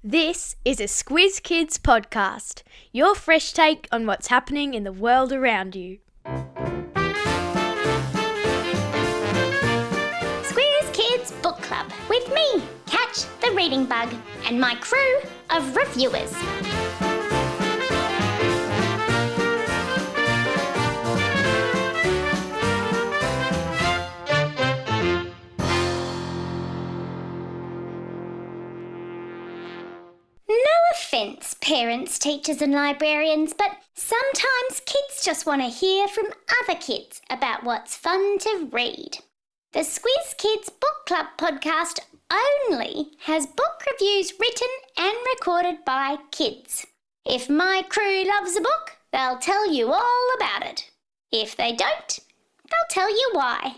This is a Squiz Kids podcast, your fresh take on what's happening in the world around you. Squiz Kids Book Club with me, Catch the Reading Bug, and my crew of reviewers. No offence, parents, teachers and librarians, but sometimes kids just want to hear from other kids about what's fun to read. The Squiz Kids Book Club podcast only has book reviews written and recorded by kids. If my crew loves a book, they'll tell you all about it. If they don't, they'll tell you why.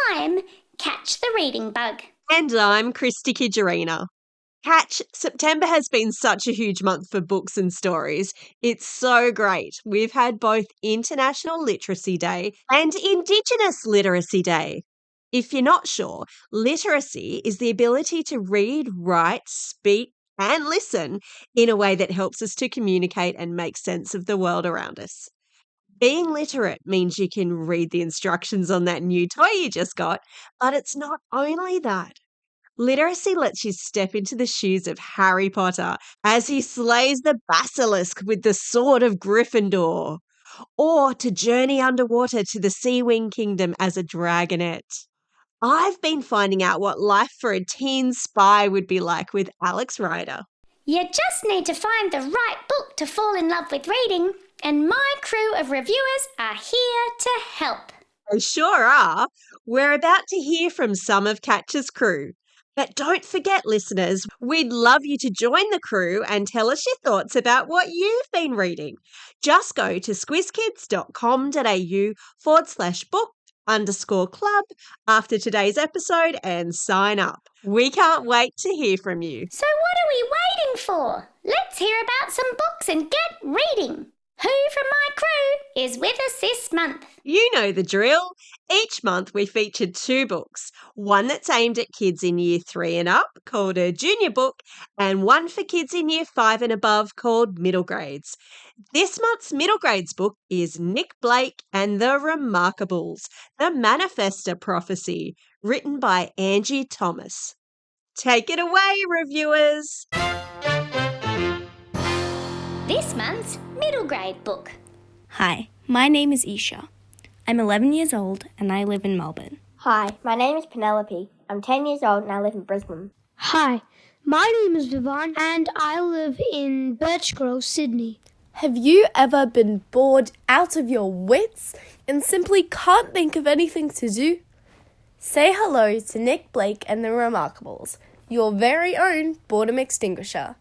I'm Catch the Reading Bug. And I'm Christy Kijarina. Catch, September has been such a huge month for books and stories. It's so great. We've had both International Literacy Day and Indigenous Literacy Day. If you're not sure, literacy is the ability to read, write, speak, and listen in a way that helps us to communicate and make sense of the world around us. Being literate means you can read the instructions on that new toy you just got, but it's not only that. Literacy lets you step into the shoes of Harry Potter as he slays the basilisk with the sword of Gryffindor, or to journey underwater to the Sea Wing Kingdom as a dragonette. I've been finding out what life for a teen spy would be like with Alex Rider. You just need to find the right book to fall in love with reading, and my crew of reviewers are here to help. They sure are. We're about to hear from some of Catch's crew. But don't forget, listeners, we'd love you to join the crew and tell us your thoughts about what you've been reading. Just go to squizkids.com.au/book_club after today's episode and sign up. We can't wait to hear from you. So what are we waiting for? Let's hear about some books and get reading. Who from my crew is with us this month? You know the drill. Each month we featured 2 books, one that's aimed at kids in Year 3 and up, called a junior book, and one for kids in Year 5 and above, called middle grades. This month's middle grades book is Nick Blake and the Remarkables, the Manifesta Prophecy, written by Angie Thomas. Take it away, reviewers! This month's middle grade book. Hi, my name is Isha. I'm 11 years old and I live in Melbourne. Hi, my name is Penelope. I'm 10 years old and I live in Brisbane. Hi, my name is Devon and I live in Birchgrove, Sydney. Have you ever been bored out of your wits and simply can't think of anything to do? Say hello to Nick Blake and the Remarkables, your very own boredom extinguisher.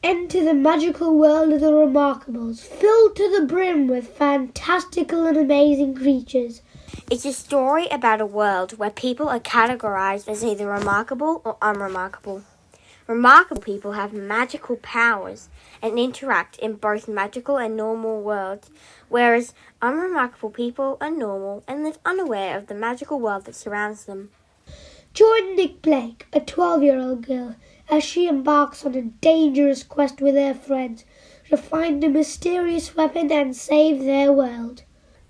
Enter the magical world of the Remarkables, filled to the brim with fantastical and amazing creatures. It's a story about a world where people are categorized as either remarkable or unremarkable. Remarkable people have magical powers and interact in both magical and normal worlds, whereas unremarkable people are normal and live unaware of the magical world that surrounds them. Join Nick Blake, a 12-year-old girl, as she embarks on a dangerous quest with her friends to find a mysterious weapon and save their world.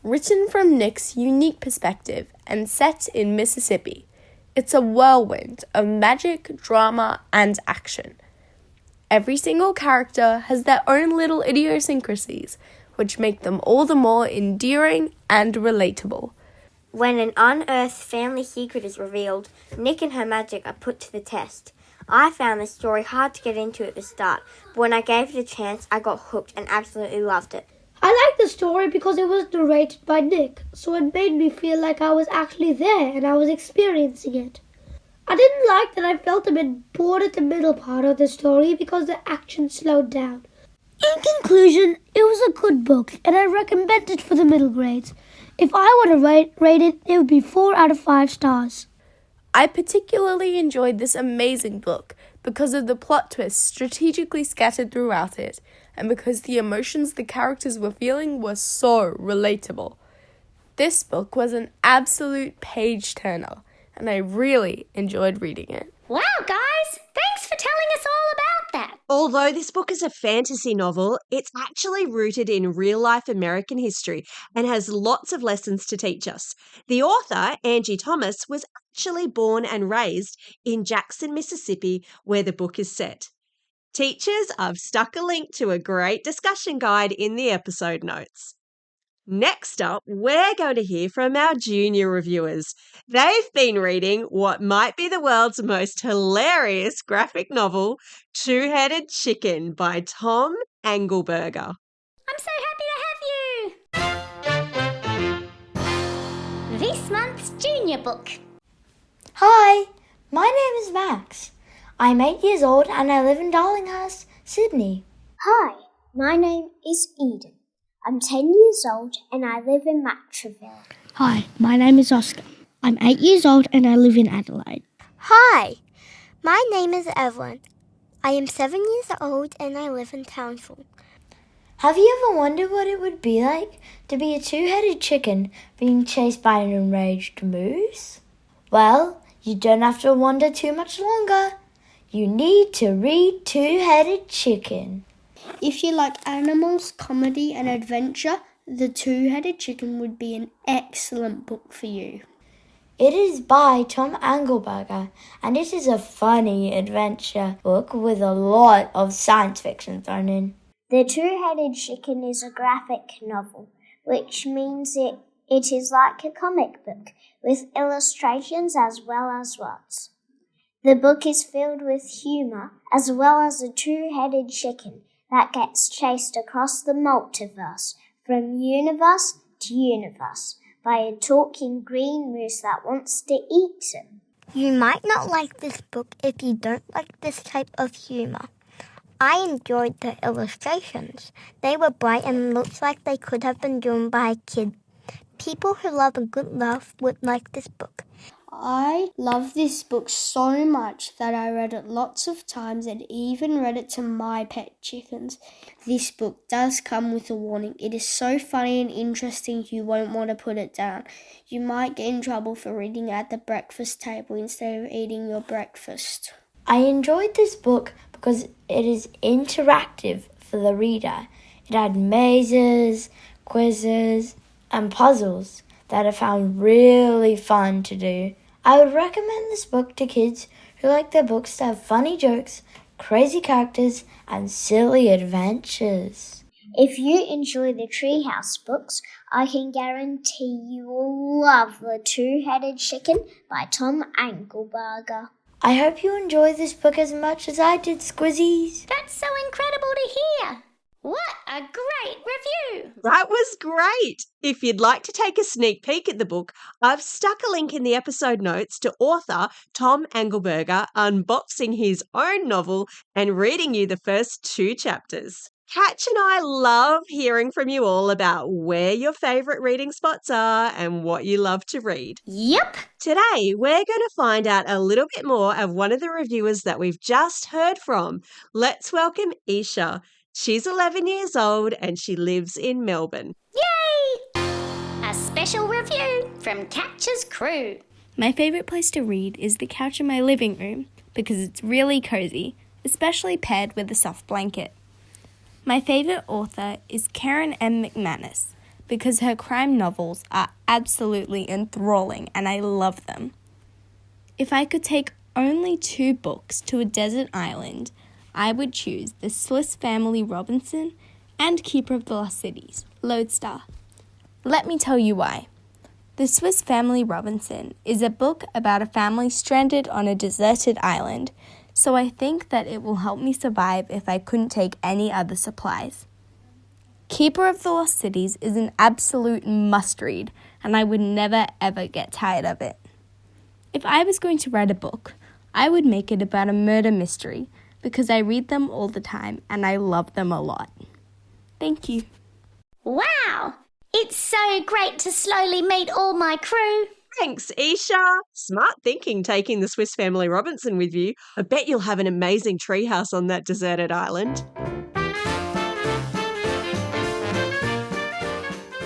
Written from Nick's unique perspective and set in Mississippi, it's a whirlwind of magic, drama, and action. Every single character has their own little idiosyncrasies, which make them all the more endearing and relatable. When an unearthed family secret is revealed, Nick and her magic are put to the test. I found this story hard to get into at the start, but when I gave it a chance, I got hooked and absolutely loved it. I liked the story because it was narrated by Nick, so it made me feel like I was actually there and I was experiencing it. I didn't like that I felt a bit bored at the middle part of the story because the action slowed down. In conclusion, it was a good book and I recommend it for the middle grades. If I were to rate it, it would be 4 out of 5 stars. I particularly enjoyed this amazing book because of the plot twists strategically scattered throughout it, and because the emotions the characters were feeling were so relatable. This book was an absolute page-turner, and I really enjoyed reading it. Wow, guys! Thanks for telling us all about that? Although this book is a fantasy novel, it's actually rooted in real-life American history and has lots of lessons to teach us. The author, Angie Thomas, was actually born and raised in Jackson, Mississippi, where the book is set. Teachers, I've stuck a link to a great discussion guide in the episode notes. Next up, we're going to hear from our junior reviewers. They've been reading what might be the world's most hilarious graphic novel, Two-Headed Chicken by Tom Angleberger. I'm so happy to have you! This month's junior book. Hi, my name is Max. I'm 8 years old and I live in Darlinghurst, Sydney. Hi, my name is Eden. I'm 10 years old and I live in Matraville. Hi, my name is Oscar. I'm 8 years old and I live in Adelaide. Hi, my name is Evelyn. I am 7 years old and I live in Townsville. Have you ever wondered what it would be like to be a two-headed chicken being chased by an enraged moose? Well, you don't have to wonder too much longer. You need to read Two-Headed Chicken. If you like animals, comedy and adventure, The Two-Headed Chicken would be an excellent book for you. It is by Tom Angleberger, and it is a funny adventure book with a lot of science fiction thrown in. The Two-Headed Chicken is a graphic novel, which means it is like a comic book with illustrations as well as words. The book is filled with humour as well as a two-headed chicken that gets chased across the multiverse from universe to universe by a talking green moose that wants to eat him. You might not like this book if you don't like this type of humor. I enjoyed the illustrations. They were bright and looked like they could have been drawn by a kid. People who love a good laugh would like this book. I love this book so much that I read it lots of times and even read it to my pet chickens. This book does come with a warning. It is so funny and interesting you won't want to put it down. You might get in trouble for reading at the breakfast table instead of eating your breakfast. I enjoyed this book because it is interactive for the reader. It had mazes, quizzes, and puzzles that I found really fun to do. I would recommend this book to kids who like their books to have funny jokes, crazy characters, and silly adventures. If you enjoy the Treehouse books, I can guarantee you will love The Two-Headed Chicken by Tom Angleberger. I hope you enjoy this book as much as I did, Squizzies. That's so incredible to hear! What a great review! That was great! If you'd like to take a sneak peek at the book, I've stuck a link in the episode notes to author Tom Angleberger unboxing his own novel and reading you the first 2 chapters. Catch and I love hearing from you all about where your favourite reading spots are and what you love to read. Yep! Today, we're going to find out a little bit more of one of the reviewers that we've just heard from. Let's welcome Isha. She's 11 years old and she lives in Melbourne. Yay! A special review from Catch's crew. My favourite place to read is the couch in my living room because it's really cosy, especially paired with a soft blanket. My favourite author is Karen M. McManus because her crime novels are absolutely enthralling and I love them. If I could take only 2 books to a desert island, I would choose The Swiss Family Robinson and Keeper of the Lost Cities, Lodestar. Let me tell you why. The Swiss Family Robinson is a book about a family stranded on a deserted island, so I think that it will help me survive if I couldn't take any other supplies. Keeper of the Lost Cities is an absolute must-read, and I would never ever get tired of it. If I was going to write a book, I would make it about a murder mystery, because I read them all the time and I love them a lot. Thank you. Wow! It's so great to slowly meet all my crew. Thanks, Isha. Smart thinking taking the Swiss Family Robinson with you. I bet you'll have an amazing treehouse on that deserted island.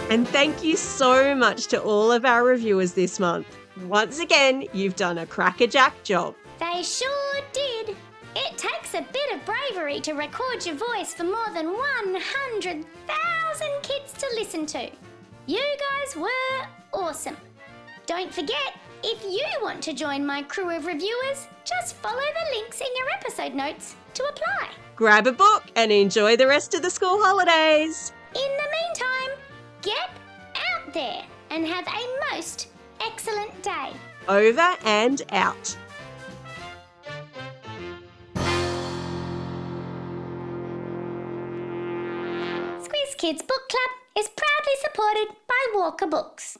And thank you so much to all of our reviewers this month. Once again, you've done a crackerjack job. They sure did. It takes a bit of bravery to record your voice for more than 100,000 kids to listen to. You guys were awesome. Don't forget, if you want to join my crew of reviewers, just follow the links in your episode notes to apply. Grab a book and enjoy the rest of the school holidays. In the meantime, get out there and have a most excellent day. Over and out. Squiz Kids Book Club is proudly supported by Walker Books.